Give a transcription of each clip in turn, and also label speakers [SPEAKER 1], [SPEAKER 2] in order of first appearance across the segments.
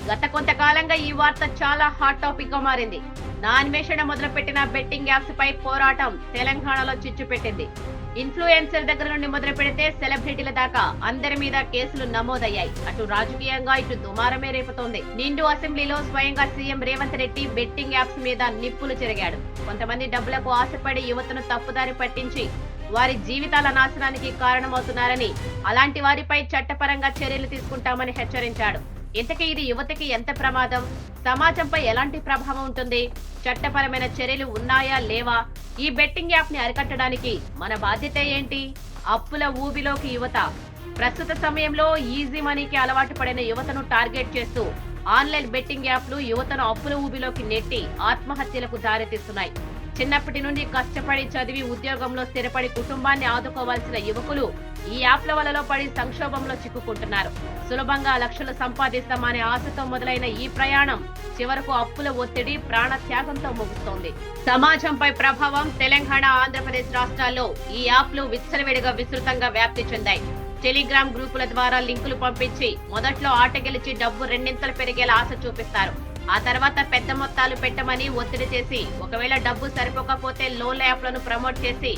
[SPEAKER 1] గత కొంతకాలంగా ఈ వార్త చాలా హాట్ టాపిక్ గా మారింది. నా అన్వేషణ మొదలుపెట్టిన బెట్టింగ్ యాప్స్ పై పోరాటం తెలంగాణలో చిచ్చు పెట్టింది. ఇన్ఫ్లుయెన్సర్ దగ్గర నుండి మొదలు పెడితే సెలబ్రిటీల దాకా అందరి మీద కేసులు నమోదయ్యాయి. అటు రాజకీయంగా ఇటు దుమారమే రేపుతోంది. నిండు అసెంబ్లీలో స్వయంగా CM Revanth Reddy betting apps మీద నిప్పులు చెరిగాడు. కొంతమంది డబ్బులకు ఆశపడి యువతను తప్పుదారి పట్టించి వారి జీవితాల నాశనానికి కారణమవుతున్నారని, అలాంటి వారిపై చట్టపరంగా చర్యలు తీసుకుంటామని హెచ్చరించాడు. ఇంతకీ ఇది యువతకి ఎంత ప్రమాదం, సమాజంపై ఎలాంటి ప్రభావం ఉంటుంది, చట్టపరమైన చర్యలు ఉన్నాయా లేవా, ఈ బెట్టింగ్ యాప్ ని అరికట్టడానికి మన బాధ్యత ఏంటి? అప్పుల ఊబిలోకి యువత. ప్రస్తుత సమయంలో ఈజీ మనీకి అలవాటు పడిన యువతను టార్గెట్ చేస్తూ ఆన్లైన్ బెట్టింగ్ యాప్లు యువతను అప్పుల ఊబిలోకి నెట్టి ఆత్మహత్యలకు దారితీస్తున్నాయి. చిన్నప్పటి నుండి కష్టపడి చదివి ఉద్యోగంలో స్థిరపడి కుటుంబాన్ని ఆదుకోవాల్సిన యువకులు ఈ యాప్ల వలలో పడి సంక్షోభంలో చిక్కుకుంటున్నారు. సులభంగా లక్షలు సంపాదిస్తామనే ఆశతో మొదలైన ఈ ప్రయాణం చివరకు అప్పుల ఒత్తిడి, ప్రాణ త్యాగంతో ముగుస్తోంది. సమాజంపై ప్రభావం. తెలంగాణ, ఆంధ్రప్రదేశ్ రాష్ట్రాల్లో ఈ యాప్లు విచ్చలవిడిగా విస్తృతంగా వ్యాప్తి చెందాయి. టెలిగ్రామ్ గ్రూపుల ద్వారా లింకులు పంపించి మొదట్లో ఆట గెలిచి డబ్బు రెండింతలు పెరిగేలా ఆశ చూపిస్తారు. ఆ తర్వాత పెద్ద మొత్తాలు పెట్టమని ఒత్తిడి చేసి, ఒకవేళ డబ్బు సరిపోకపోతే లోన్ల యాప్లను ప్రమోట్ చేసి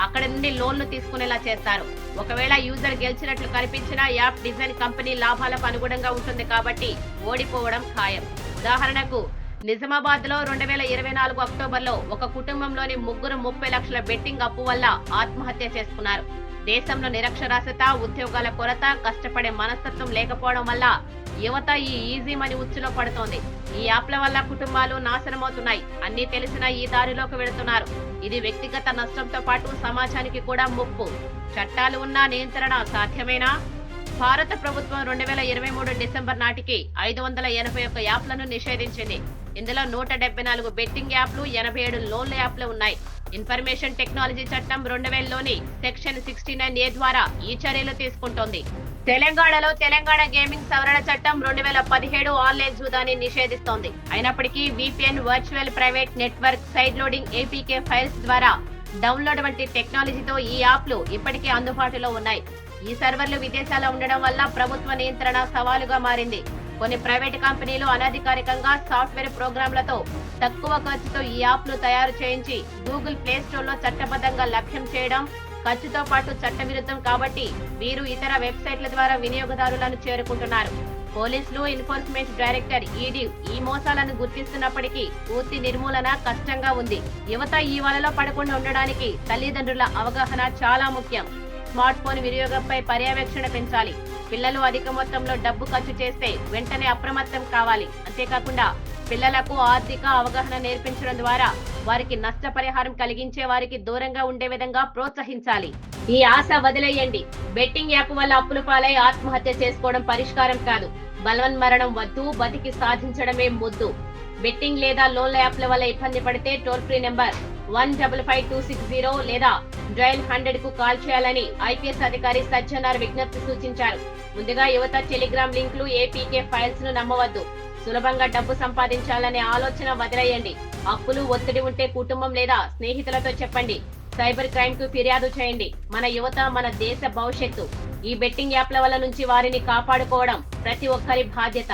[SPEAKER 1] అక్కడి నుండి లోన్లు తీసుకునేలా చేస్తారు. ఒకవేళ యూజర్ గెలిచినట్లు కనిపించినా యాప్ డిజైన్ కంపెనీ లాభాలకు అనుగుణంగా ఉంటుంది కాబట్టి ఓడిపోవడం ఖాయం. ఉదాహరణకు నిజామాబాద్ లో 2024 అక్టోబర్లో ఒక కుటుంబంలోని ముగ్గురు 30 లక్షల బెట్టింగ్ అప్పు వల్ల ఆత్మహత్య చేసుకున్నారు. దేశంలో నిరక్షరాస్యత, ఉద్యోగాల కొరత, కష్టపడే మనస్తత్వం లేకపోవడం వల్ల యువత ఈ ఈజీ మనీ ఉచ్చులో పడుతోంది. ఈ యాప్ల వల్ల కుటుంబాలు నాశనమవుతున్నాయి. అన్ని తెలిసినా ఈ దారిలోకి వెళుతున్నారు. ఇది వ్యక్తిగత నష్టంతో పాటు సమాజానికి కూడా ముప్పు. చట్టాలు ఉన్నా నియంత్రణ సాధ్యమేనా? భారత ప్రభుత్వం 2023 డిసెంబర్ నాటికి 581 యాప్లను నిషేధించింది. ఇందులో 174 బెట్టింగ్ యాప్లు, 87 లోన్ల యాప్లు ఉన్నాయి. ఇన్ఫర్మేషన్ టెక్నాలజీ చట్టం 2000లోని సెక్షన్ 69A ద్వారా ఈ చర్యలు తీసుకుంటోంది. తెలంగాణలో తెలంగాణ గేమింగ్ సవరణ చట్టం 2017 ఆన్లైన్ జూదాన్ని నిషేధిస్తోంది. అయినప్పటికీ VPN, virtual private network, side loading APK files ద్వారా డౌన్లోడ్ వంటి టెక్నాలజీతో ఈ యాప్లు ఇప్పటికే అందుబాటులో ఉన్నాయి. ఈ సర్వర్లు విదేశాల్లో ఉండడం వల్ల ప్రభుత్వ నియంత్రణ సవాలుగా మారింది. కొన్ని ప్రైవేట్ కంపెనీలు అనధికారికంగా సాఫ్ట్వేర్ ప్రోగ్రాంలతో తక్కువ ఖర్చుతో ఈ యాప్లు తయారు చేయించి గూగుల్ ప్లే స్టోర్ లో చట్టబద్ధంగా లభ్యం చేయడం ఖర్చుతో పాటు చట్టవిరుద్ధం కాబట్టి వీరు ఇతర వెబ్సైట్ల ద్వారా వినియోగదారులను చేరుకుంటున్నారు. పోలీసులు, ఎన్ఫోర్స్మెంట్ డైరెక్టర్ ఈడీ ఈ మోసాలను గుర్తిస్తున్నప్పటికీ పూర్తి నిర్మూలన కష్టంగా ఉంది. యువత ఈ వలలో పడకుండా ఉండడానికి తల్లిదండ్రుల అవగాహన చాలా ముఖ్యం. స్మార్ట్ ఫోన్ వినియోగంపై పర్యవేక్షణ పెంచాలి. పిల్లలు అధిక మొత్తంలో డబ్బు ఖర్చు చేస్తే వెంటనే అప్రమత్తం కావాలి. అంతేకాకుండా పిల్లలకు ఆర్థిక అవగాహన నేర్పించడం ద్వారా వారికి నష్టపరిహారం కలిగించే వారికి దూరంగా ఉండే విధంగా ప్రోత్సహించాలి. ఈ ఆశ వదిలేయండి. బెట్టింగ్ యాప్ వల్ల అప్పుల పాలై ఆత్మహత్య చేసుకోవడం పరిష్కారం కాదు. బలవన్మరణం వద్దు, బతికి సాధించడమే ముద్దు. బెట్టింగ్ లేదా లోన్ల యాప్ల వల్ల ఇబ్బంది పడితే టోల్ ఫ్రీ నెంబర్ 155260 లేదా డయల్ 100 కు కాల్ చేయాలని ఐపీఎస్ అధికారి సజ్జనార్ విజ్ఞప్తి సూచించారు. ముందుగా యువత టెలిగ్రామ్ లింకులు, ఏపీకే ఫైల్స్ ను నమ్మవద్దు. సులభంగా డబ్బు సంపాదించాలనే ఆలోచన వదిలేయండి. అప్పులు, ఒత్తిడి ఉంటే కుటుంబం లేదా స్నేహితులతో చెప్పండి. సైబర్ క్రైమ్ కు ఫిర్యాదు చేయండి. మన యువత మన దేశ భవిష్యత్తు. ఈ బెట్టింగ్ యాప్ల వల్ల నుంచి వారిని కాపాడుకోవడం ప్రతి ఒక్కరి బాధ్యత.